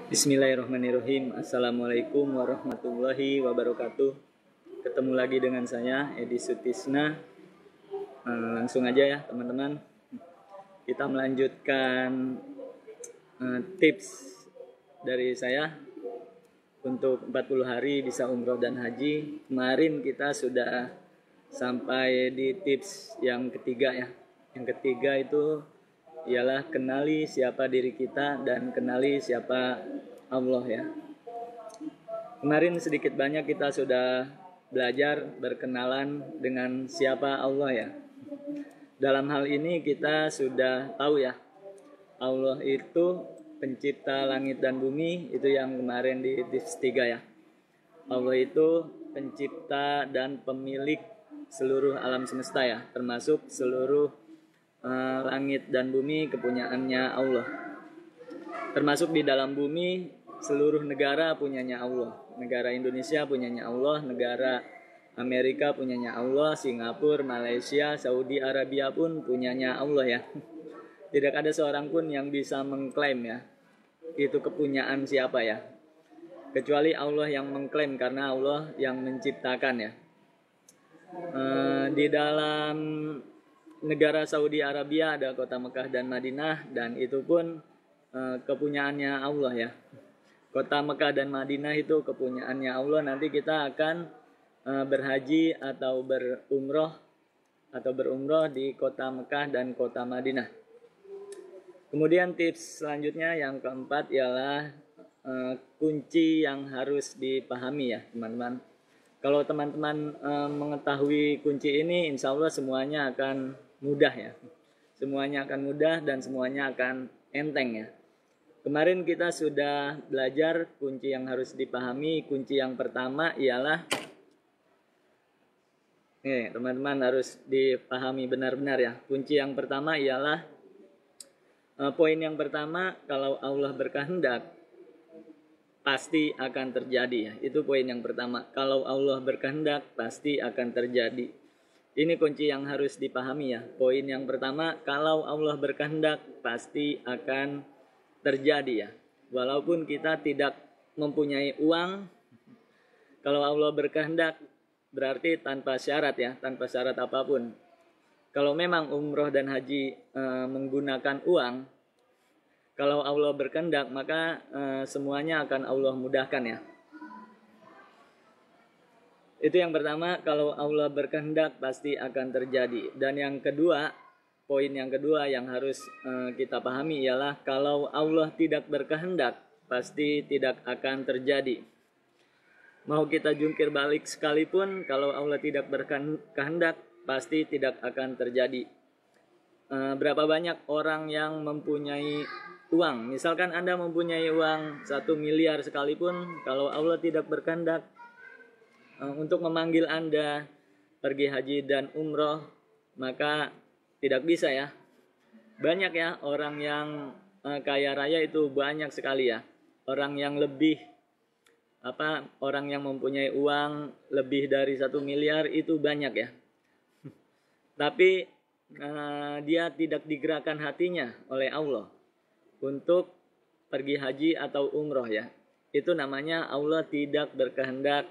Bismillahirrahmanirrahim. Assalamualaikum warahmatullahi wabarakatuh. Ketemu lagi dengan saya Edi Sutisna. Langsung aja ya teman-teman. Kita melanjutkan tips dari saya untuk 40 hari bisa umroh dan haji. Kemarin kita sudah sampai di tips yang ketiga ya. Yang ketiga itu ialah kenali siapa diri kita dan kenali siapa Allah ya. Kemarin sedikit banyak kita sudah belajar berkenalan dengan siapa Allah ya. Dalam hal ini kita sudah tahu ya, Allah itu pencipta langit dan bumi, itu yang kemarin di tips 3 ya. Allah itu pencipta dan pemilik seluruh alam semesta ya, termasuk seluruh langit dan bumi kepunyaannya Allah. Termasuk di dalam bumi seluruh negara punyanya Allah. Negara Indonesia punyanya Allah, negara Amerika punyanya Allah, Singapura, Malaysia, Saudi Arabia pun punyanya Allah ya. Tidak ada seorang pun yang bisa mengklaim ya itu kepunyaan siapa ya, kecuali Allah yang mengklaim, karena Allah yang menciptakan ya. Di dalam negara Saudi Arabia ada kota Mekah dan Madinah, dan itu pun kepunyaannya Allah ya. Kota Mekah dan Madinah itu kepunyaannya Allah. Nanti kita akan berhaji atau berumroh di kota Mekah dan kota Madinah. Kemudian tips selanjutnya yang keempat ialah kunci yang harus dipahami ya teman-teman. Kalau teman-teman mengetahui kunci ini, insya Allah semuanya akan mudah ya. Semuanya akan mudah dan semuanya akan enteng ya. Kemarin kita sudah belajar kunci yang harus dipahami. Kunci yang pertama ialah, teman-teman harus dipahami benar-benar ya. Kunci yang pertama ialah poin yang pertama, kalau Allah berkehendak pasti akan terjadi ya. Itu poin yang pertama. Kalau Allah berkehendak pasti akan terjadi. Ini kunci yang harus dipahami ya. Poin yang pertama, kalau Allah berkehendak pasti akan terjadi ya. Walaupun kita tidak mempunyai uang, kalau Allah berkehendak berarti tanpa syarat ya, tanpa syarat apapun. Kalau memang umroh dan haji menggunakan uang, kalau Allah berkehendak maka semuanya akan Allah mudahkan ya. Itu yang pertama, kalau Allah berkehendak pasti akan terjadi. Dan yang kedua, poin yang kedua yang harus kita pahami ialah kalau Allah tidak berkehendak pasti tidak akan terjadi. Mau kita jungkir balik sekalipun, kalau Allah tidak berkehendak pasti tidak akan terjadi. Berapa banyak orang yang mempunyai uang, misalkan Anda mempunyai uang 1 miliar sekalipun, kalau Allah tidak berkehendak untuk memanggil Anda pergi haji dan umroh, maka tidak bisa ya. Banyak ya orang yang kaya raya itu banyak sekali ya. Orang yang orang yang mempunyai uang lebih dari 1 miliar itu banyak ya. Tapi dia tidak digerakkan hatinya oleh Allah untuk pergi haji atau umroh ya. Itu namanya Allah tidak berkehendak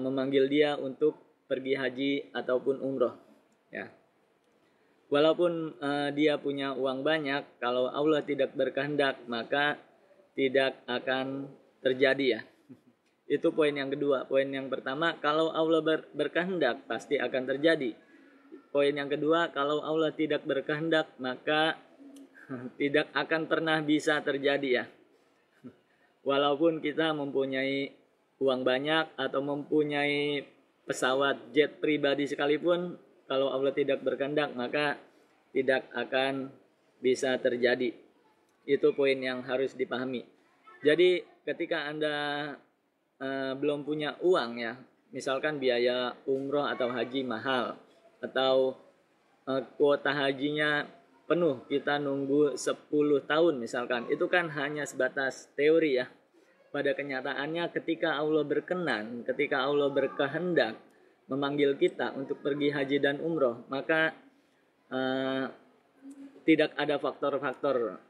memanggil dia untuk pergi haji ataupun umroh ya. Walaupun dia punya uang banyak, kalau Allah tidak berkehendak maka tidak akan terjadi ya. Itu poin yang kedua. Poin yang pertama, kalau Allah berkehendak pasti akan terjadi. Poin yang kedua, kalau Allah tidak berkehendak maka tidak akan pernah bisa terjadi ya. Walaupun kita mempunyai uang banyak atau mempunyai pesawat jet pribadi sekalipun, kalau Allah tidak berkehendak maka tidak akan bisa terjadi. Itu poin yang harus dipahami. Jadi ketika Anda belum punya uang ya, misalkan biaya umroh atau haji mahal, atau kuota hajinya penuh, kita nunggu 10 tahun misalkan, itu kan hanya sebatas teori ya. Pada kenyataannya ketika Allah berkenan, ketika Allah berkehendak memanggil kita untuk pergi haji dan umroh, maka tidak ada faktor-faktor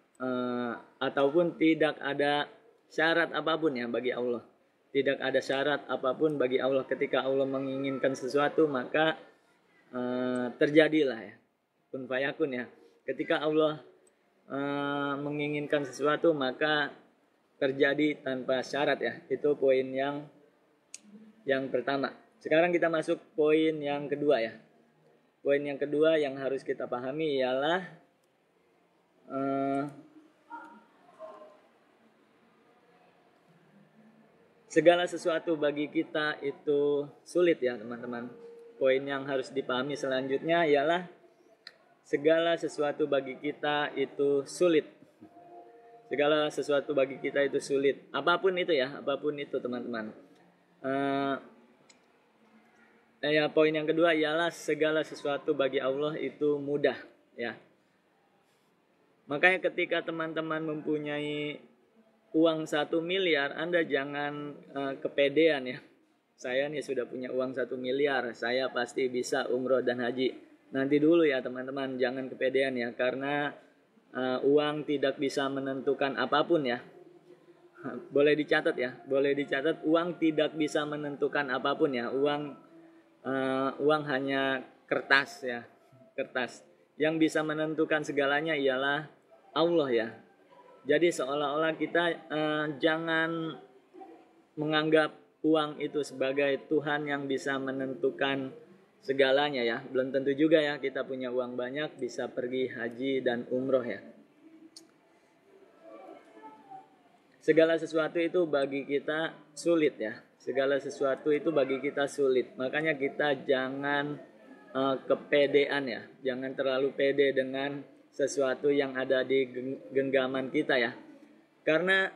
ataupun tidak ada syarat apapun ya bagi Allah. Tidak ada syarat apapun bagi Allah. Ketika Allah menginginkan sesuatu maka terjadilah ya. Kun fayakun ya. Ketika Allah menginginkan sesuatu maka terjadi tanpa syarat ya. Itu poin yang pertama. Sekarang kita masuk poin yang kedua ya. Poin yang kedua yang harus kita pahami ialah segala sesuatu bagi kita itu sulit ya teman-teman. Poin yang harus dipahami selanjutnya ialah segala sesuatu bagi kita itu sulit. Segala sesuatu bagi kita itu sulit. Apapun itu ya, apapun itu teman-teman. Poin yang kedua ialah segala sesuatu bagi Allah itu mudah ya. Makanya ketika teman-teman mempunyai uang 1 miliar, Anda jangan kepedean ya. Saya nih sudah punya uang 1 miliar, saya pasti bisa umroh dan haji. Nanti dulu ya teman-teman, jangan kepedean ya. Karena uang tidak bisa menentukan apapun ya. Boleh dicatat ya, boleh dicatat uang tidak bisa menentukan apapun ya. Uang hanya kertas ya, kertas. Yang bisa menentukan segalanya ialah Allah ya. Jadi seolah-olah kita jangan menganggap uang itu sebagai Tuhan yang bisa menentukan segalanya ya. Belum tentu juga ya kita punya uang banyak bisa pergi haji dan umroh ya. Segala sesuatu itu bagi kita sulit ya. Segala sesuatu itu bagi kita sulit. Makanya kita jangan kepedean ya. Jangan terlalu pede dengan sesuatu yang ada di genggaman kita ya. Karena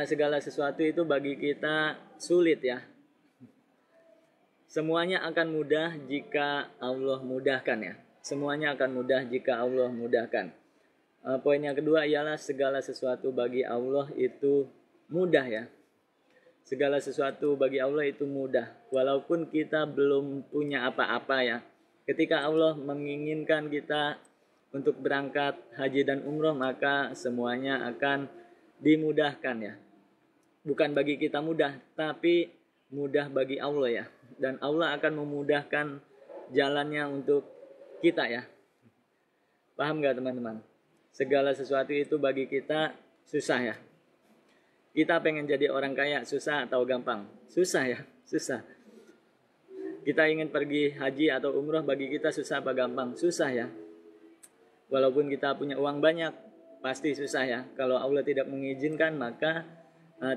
segala sesuatu itu bagi kita sulit ya. Semuanya akan mudah jika Allah mudahkan ya. Semuanya akan mudah jika Allah mudahkan. Poin yang kedua ialah segala sesuatu bagi Allah itu mudah ya. Segala sesuatu bagi Allah itu mudah. Walaupun kita belum punya apa-apa ya. Ketika Allah menginginkan kita untuk berangkat haji dan umroh maka semuanya akan dimudahkan ya. Bukan bagi kita mudah, tapi mudah bagi Allah ya. Dan Allah akan memudahkan jalannya untuk kita ya. Paham gak teman-teman? Segala sesuatu itu bagi kita susah ya. Kita pengen jadi orang kaya susah atau gampang? Susah ya, susah. Kita ingin pergi haji atau umroh bagi kita susah apa gampang? Susah ya. Walaupun kita punya uang banyak, pasti susah ya. Kalau Allah tidak mengizinkan, maka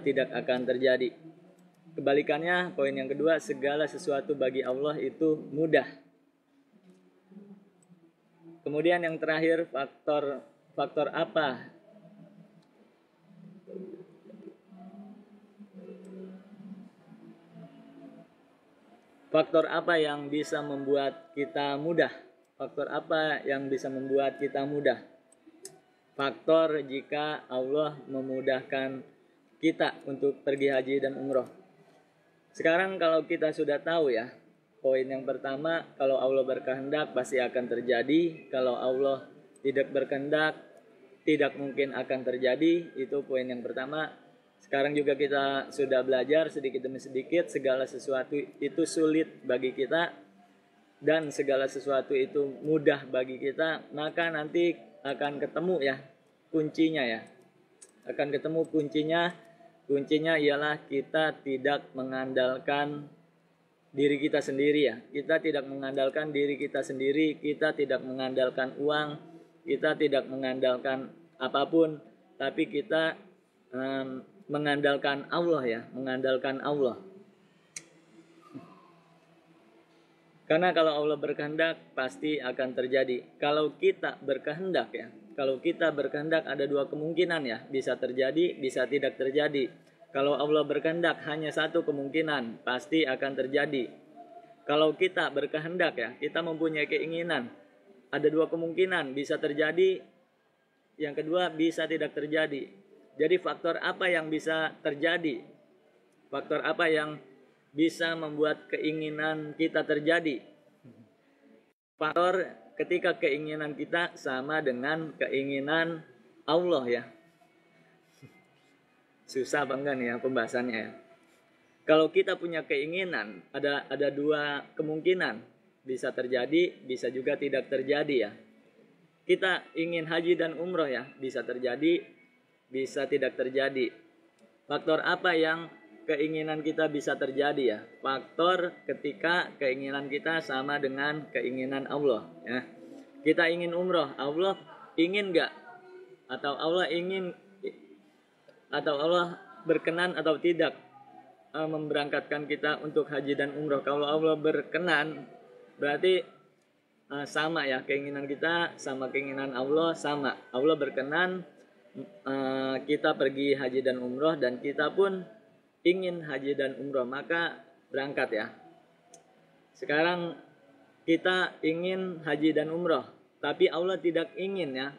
tidak akan terjadi. Kebalikannya, poin yang kedua, segala sesuatu bagi Allah itu mudah. Kemudian yang terakhir, faktor apa? Faktor apa yang bisa membuat kita mudah? Faktor apa yang bisa membuat kita mudah? Faktor jika Allah memudahkan kita untuk pergi haji dan umroh. Sekarang kalau kita sudah tahu ya, poin yang pertama, kalau Allah berkehendak pasti akan terjadi. Kalau Allah tidak berkehendak, tidak mungkin akan terjadi. Itu poin yang pertama. Sekarang juga kita sudah belajar sedikit demi sedikit, segala sesuatu itu sulit bagi kita dan segala sesuatu itu mudah bagi kita, maka nanti akan ketemu ya kuncinya ya. Akan ketemu kuncinya. Kuncinya ialah kita tidak mengandalkan diri kita sendiri ya. Kita tidak mengandalkan diri kita sendiri, kita tidak mengandalkan uang, kita tidak mengandalkan apapun, tapi kita mengandalkan Allah ya, mengandalkan Allah. Karena kalau Allah berkehendak pasti akan terjadi. Kalau kita berkehendak ya, kalau kita berkehendak ada dua kemungkinan ya, bisa terjadi, bisa tidak terjadi. Kalau Allah berkehendak hanya satu kemungkinan, pasti akan terjadi. Kalau kita berkehendak ya, kita mempunyai keinginan, ada dua kemungkinan, bisa terjadi, yang kedua bisa tidak terjadi. Jadi faktor apa yang bisa terjadi? Faktor apa yang bisa membuat keinginan kita terjadi? Faktor ketika keinginan kita sama dengan keinginan Allah ya. Susah apa enggak nih ya pembahasannya ya. Kalau kita punya keinginan, ada dua kemungkinan. Bisa terjadi, bisa juga tidak terjadi ya. Kita ingin haji dan umroh ya, bisa terjadi, bisa tidak terjadi. Faktor apa yang keinginan kita bisa terjadi ya? Faktor ketika keinginan kita sama dengan keinginan Allah ya. Kita ingin umroh, Allah ingin enggak? Atau Allah ingin, atau Allah berkenan atau tidak memberangkatkan kita untuk haji dan umroh. Kalau Allah berkenan, berarti sama ya, keinginan kita sama keinginan Allah sama. Allah berkenan kita pergi haji dan umroh, dan kita pun ingin haji dan umroh, maka berangkat ya. Sekarang kita ingin haji dan umroh, tapi Allah tidak ingin ya,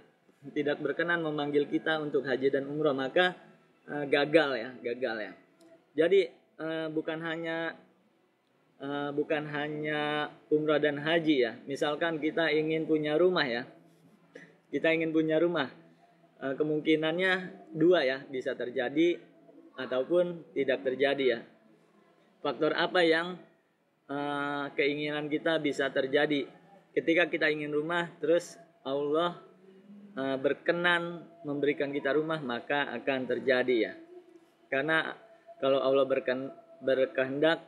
tidak berkenan memanggil kita untuk haji dan umroh, maka gagal ya. Jadi bukan hanya umrah dan haji ya. Misalkan kita ingin punya rumah ya. Kemungkinannya dua ya, bisa terjadi ataupun tidak terjadi ya. Faktor apa yang keinginan kita bisa terjadi? Ketika kita ingin rumah, terus Allah berkenan memberikan kita rumah, maka akan terjadi ya. Karena kalau Allah berkehendak,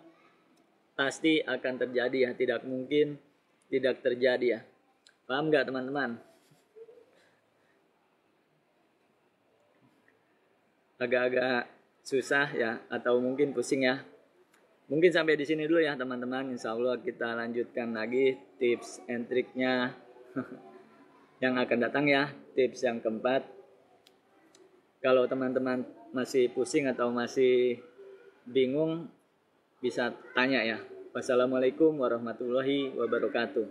pasti akan terjadi ya, tidak mungkin tidak terjadi ya. Paham nggak teman-teman? Agak-agak susah ya, atau mungkin pusing ya. Mungkin sampai di sini dulu ya teman-teman. Insya Allah kita lanjutkan lagi tips and triknya yang akan datang ya, tips yang keempat. Kalau teman-teman masih pusing atau masih bingung, bisa tanya ya. Wassalamualaikum warahmatullahi wabarakatuh.